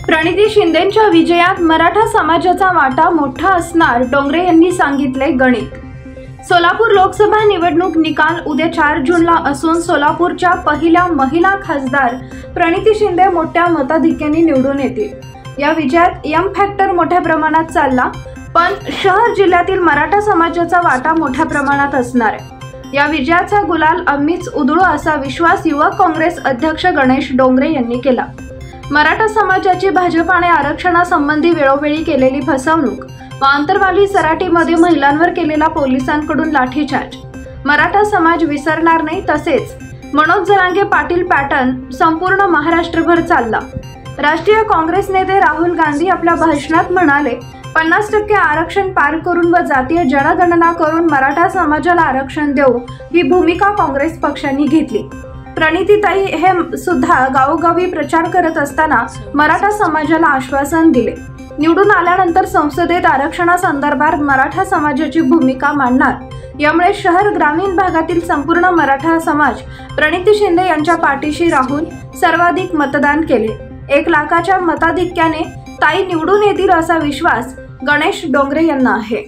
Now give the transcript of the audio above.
प्रणिती शिंदेंच्या विजयात मराठा समाजाचा वाटा मोठा असणार, डोंगरे यांनी सांगितले गणित। सोलापूर लोकसभा निवडणूक निकाल उद्या 4 जूनला असून सोलापूरच्या पहिल्या महिला खासदार प्रणिती शिंदे मोठ्या मताधिक्याने निवडून येतील। या विजयात एम फॅक्टर मोठ्या प्रमाणात चालला, पण शहर जिल्ह्यातील मराठा समाजाचा वाटा मोठ्या प्रमाणात असणार आहे। या विजयाचा गुलाल आम्हीच उधळू असा विश्वास युवक काँग्रेस अध्यक्ष गणेश डोंगरे यांनी केला। मराठा समाजाची भाजपाने आरक्षणासंबंधी वेळोवेळी केलेली फसवणूक व आंतरवाली सराटीमध्ये महिलांवर केलेला पोलिसांकडून लाठीचार्ज मराठा समाज विसरणार नाही। तसेच मनोज जरांगे पाटील पॅटर्न संपूर्ण महाराष्ट्रभर चालला। राष्ट्रीय काँग्रेस नेते राहुल गांधी आपल्या भाषणात म्हणाले, 50% आरक्षण पार करून व जातीय जनगणना करून मराठा समाजाला आरक्षण देऊ ही भूमिका काँग्रेस पक्षाने घेतली। प्रणितीताई हे सुद्धा गावोगावी प्रचार करत असताना मराठा समाजाला आश्वासन दिले, निवडून आल्यानंतर संसदेत आरक्षणासंदर्भात मराठा समाजाची भूमिका मांडणार। यामुळे शहर ग्रामीण भागातील संपूर्ण मराठा समाज प्रणिती शिंदे यांच्या पाठीशी राहून सर्वाधिक मतदान केले। 1 लाखाच्या मताधिक्याने ताई निवडून येतील असा विश्वास गणेश डोंगरे यांना आहे।